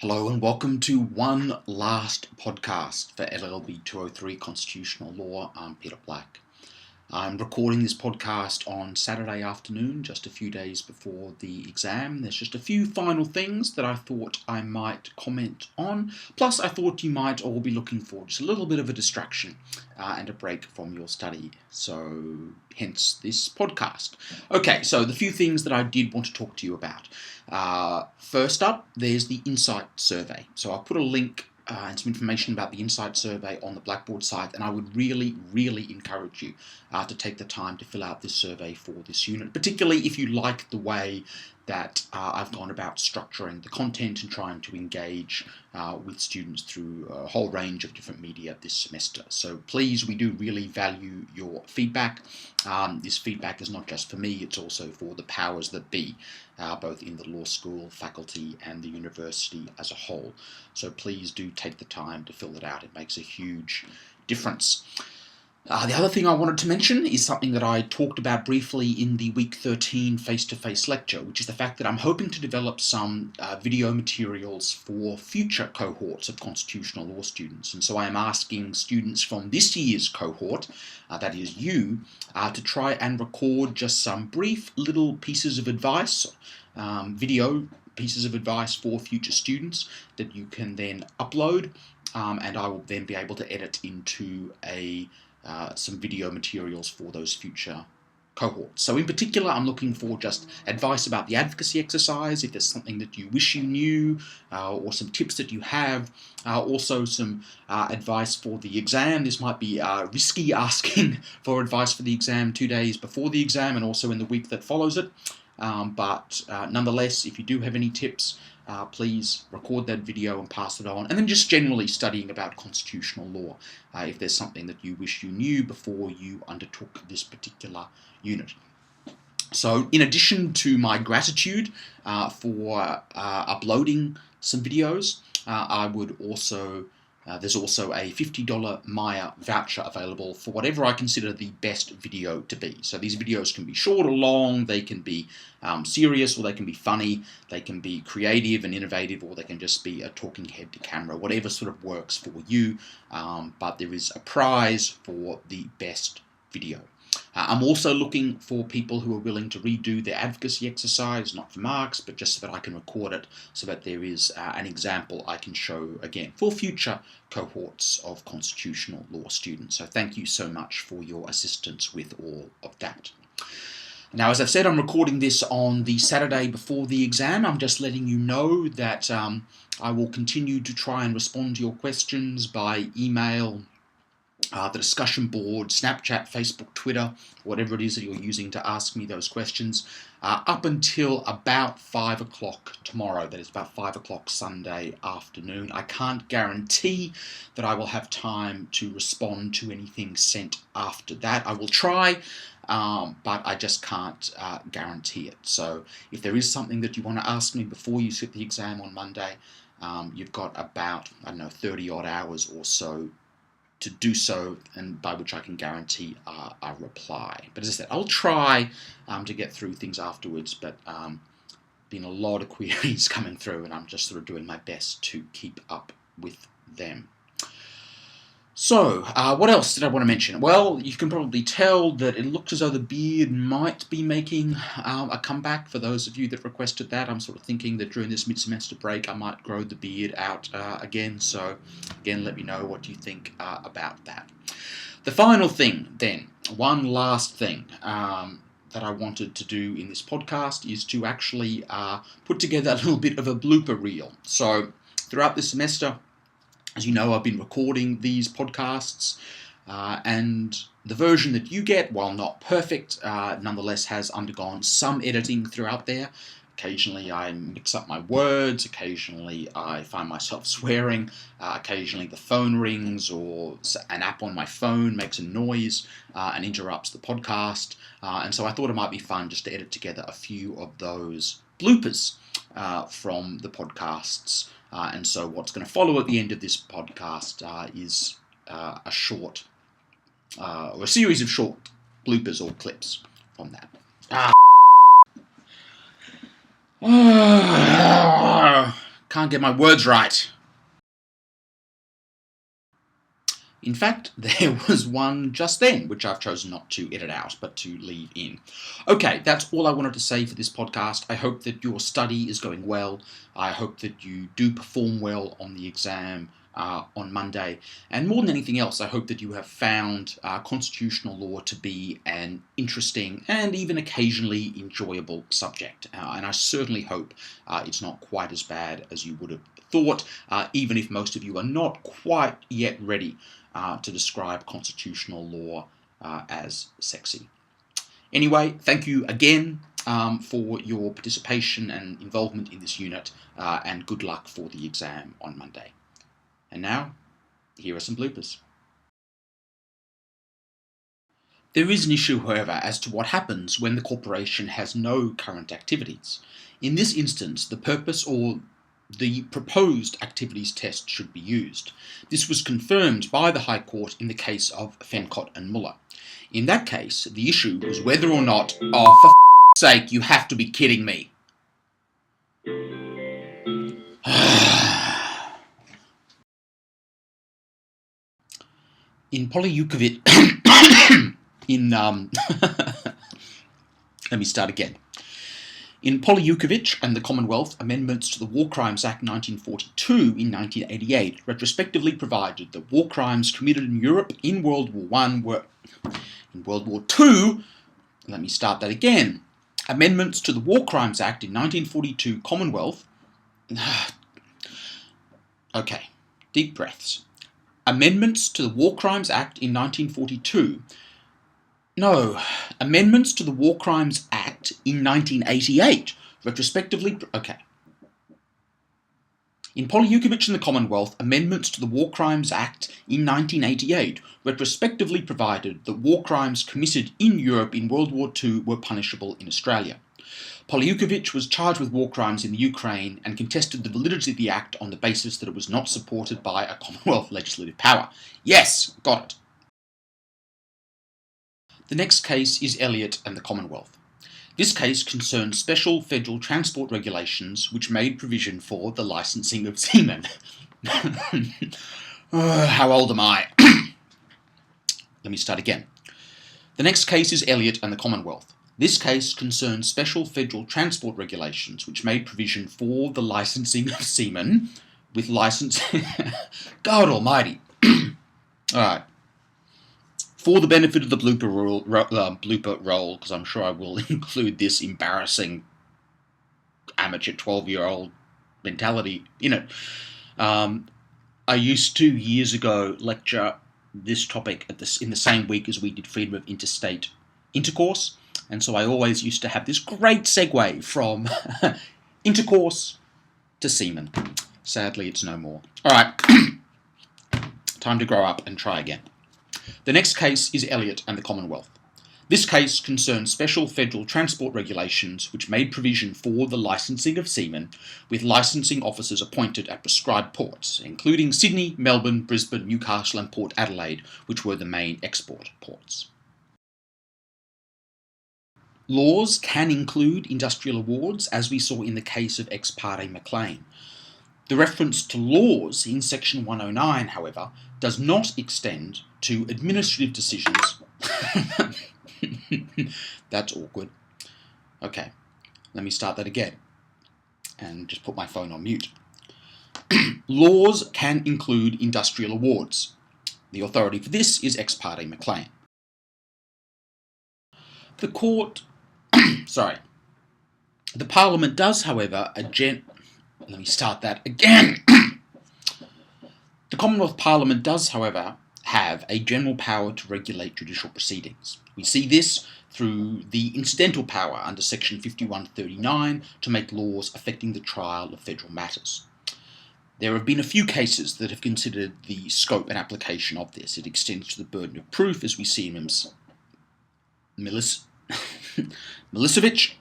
Hello and welcome to one last podcast for LLB203 Constitutional Law. I'm Peter Black. I'm recording this podcast on Saturday afternoon, just a few days before the exam. There's just a few final things that I thought I might comment on. Plus, I thought you might all be looking for just a little bit of a distraction and a break from your study. So, hence this podcast. Okay, so the few things that I did want to talk to you about. First up, there's the Insight survey. So I'll put a link and some information about the Insight survey on the Blackboard site, and I would really encourage you to take the time to fill out this survey for this unit, particularly if you like the way that I've gone about structuring the content and trying to engage with students through a whole range of different media this semester. So please, we do really value your feedback. This feedback is not just for me, it's also for the powers that be, both in the law school, faculty, and the university as a whole. So please do take the time to fill it out. It makes a huge difference. The other thing I wanted to mention is something that I talked about briefly in the Week 13 face-to-face lecture, which is the fact that I'm hoping to develop some video materials for future cohorts of constitutional law students. And so I am asking students from this year's cohort, that is you, to try and record just some brief little pieces of advice, video pieces of advice for future students that you can then upload, and I will then be able to edit into some video materials for those future cohorts. So in particular, I'm looking for just advice about the advocacy exercise, if there's something that you wish you knew, or some tips that you have. Also some advice for the exam. This might be risky asking for advice for the exam 2 days before the exam and also in the week that follows it. But nonetheless, if you do have any tips, please record that video and pass it on. And then just generally studying about constitutional law, if there's something that you wish you knew before you undertook this particular unit. So in addition to my gratitude for uploading some videos, I would also there's also a $50 Maya voucher available for whatever I consider the best video to be. So these videos can be short or long, they can be serious or they can be funny, they can be creative and innovative, or they can just be a talking head to camera, whatever sort of works for you. But there is a prize for the best video. I'm also looking for people who are willing to redo their advocacy exercise, not for marks, but just so that I can record it, so that there is an example I can show again for future cohorts of constitutional law students. So thank you so much for your assistance with all of that. Now, as I've said, I'm recording this on the Saturday before the exam. I'm just letting you know that I will continue to try and respond to your questions by email, the discussion board, Snapchat, Facebook, Twitter, whatever it is that you're using to ask me those questions, up until about 5 o'clock tomorrow. That is about 5 o'clock Sunday afternoon. I can't guarantee that I will have time to respond to anything sent after that. I will try, but I just can't guarantee it. So if there is something that you want to ask me before you sit the exam on Monday, you've got about, 30 odd hours or so to do so, and by which I can guarantee a reply. But as I said, I'll try to get through things afterwards, but been a lot of queries coming through, and I'm just sort of doing my best to keep up with them. So, what else did I want to mention? Well, you can probably tell that it looks as though the beard might be making a comeback. For those of you that requested that, I'm sort of thinking that during this mid-semester break I might grow the beard out again. So, again, let me know what you think about that. The final thing, then, one last thing that I wanted to do in this podcast is to actually put together a little bit of a blooper reel. So, throughout this semester, as you know, I've been recording these podcasts, and the version that you get, while not perfect, nonetheless has undergone some editing throughout there. Occasionally I mix up my words, occasionally I find myself swearing, occasionally the phone rings or an app on my phone makes a noise and interrupts the podcast, and so I thought it might be fun just to edit together a few of those bloopers from the podcasts. And so what's going to follow at the end of this podcast is a short, or a series of short bloopers or clips from that. Can't can't get my words right. In fact, there was one just then, which I've chosen not to edit out, but to leave in. Okay, that's all I wanted to say for this podcast. I hope that your study is going well. I hope that you do perform well on the exam on Monday. And more than anything else, I hope that you have found constitutional law to be an interesting and even occasionally enjoyable subject. And I certainly hope it's not quite as bad as you would have thought, even if most of you are not quite yet ready to describe constitutional law as sexy. Anyway, thank you again for your participation and involvement in this unit, and good luck for the exam on Monday. And now, here are some bloopers. There is an issue, however, as to what happens when the corporation has no current activities. In this instance, the purpose or the proposed activities test should be used. This was confirmed by the High Court in the case of Fencott and Muller. In that case, the issue was whether or not, oh, for f***'s sake, you have to be kidding me. In Lukovitch, let me start again. In Lukovitch and the Commonwealth, amendments to the War Crimes Act 1942 in 1988 retrospectively provided that war crimes committed in Europe in World War I were... In World War II, let me start that again. Amendments to the War Crimes Act in 1942 Commonwealth... Okay, deep breaths. Amendments to the War Crimes Act in 1942... No, amendments to the War Crimes Act in 1988, retrospectively... Okay. In Lukovitch and the Commonwealth, amendments to the War Crimes Act in 1988 retrospectively provided that war crimes committed in Europe in World War II were punishable in Australia. Lukovitch was charged with war crimes in the Ukraine and contested the validity of the act on the basis that it was not supported by a Commonwealth legislative power. Yes, got it. The next case is Elliot and the Commonwealth. This case concerns special federal transport regulations which made provision for the licensing of seamen. How old am I? Let me start again. The next case is Elliot and the Commonwealth. This case concerns special federal transport regulations which made provision for the licensing of seamen with license... God almighty. Alright. For the benefit of the blooper roll, because I'm sure I will include this embarrassing amateur 12-year-old mentality in it. I used to, years ago, lecture this topic in the same week as we did freedom of interstate intercourse, and so I always used to have this great segue from intercourse to semen. Sadly, it's no more. Alright, time to grow up and try again. The next case is Elliot and the Commonwealth. This case concerns special federal transport regulations which made provision for the licensing of seamen with licensing officers appointed at prescribed ports, including Sydney, Melbourne, Brisbane, Newcastle and Port Adelaide, which were the main export ports. Laws can include industrial awards, as we saw in the case of Ex parte Maclean. The reference to laws in Section 109, however, does not extend to administrative decisions. That's awkward. Okay, let me start that again and just put my phone on mute. Laws can include industrial awards. The authority for this is Ex parte Maclean. The court... The Parliament does, however, Let me start that again. The Commonwealth Parliament does, however, have a general power to regulate judicial proceedings. We see this through the incidental power under Section 5139 to make laws affecting the trial of federal matters. There have been a few cases that have considered the scope and application of this. It extends to the burden of proof, as we see in Milosevic.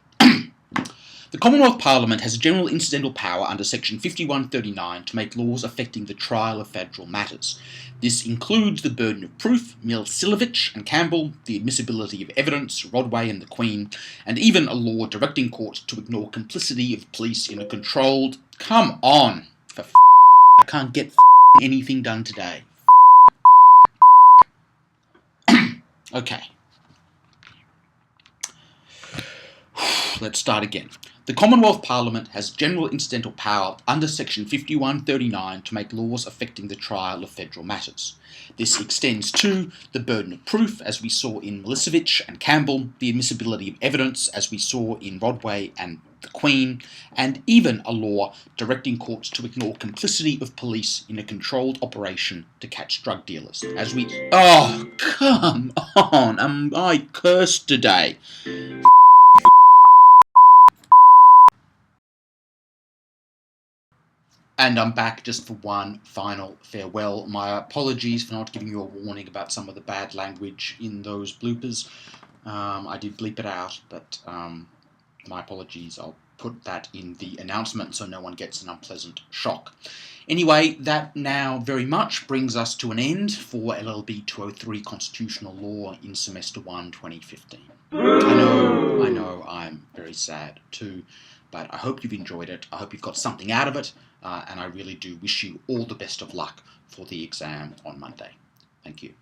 The Commonwealth Parliament has a general incidental power under Section 5139 to make laws affecting the trial of federal matters. This includes the burden of proof, Milosevic and Campbell, the admissibility of evidence, Rodway and the Queen, and even a law directing courts to ignore complicity of police in a controlled Come on. I can't get anything done today. Okay. Let's start again. The Commonwealth Parliament has general incidental power under Section 5139 to make laws affecting the trial of federal matters. This extends to the burden of proof, as we saw in Lukovitch and Campbell, the admissibility of evidence, as we saw in Rodway and the Queen, and even a law directing courts to ignore complicity of police in a controlled operation to catch drug dealers. As we... Oh, come on! I cursed today. And I'm back just for one final farewell. My apologies for not giving you a warning about some of the bad language in those bloopers. I did bleep it out, but my apologies. I'll put that in the announcement so no one gets an unpleasant shock. Anyway, that now very much brings us to an end for LLB203 Constitutional Law in Semester 1, 2015. I know, I'm very sad too, but I hope you've enjoyed it. I hope you've got something out of it, and I really do wish you all the best of luck for the exam on Monday. Thank you.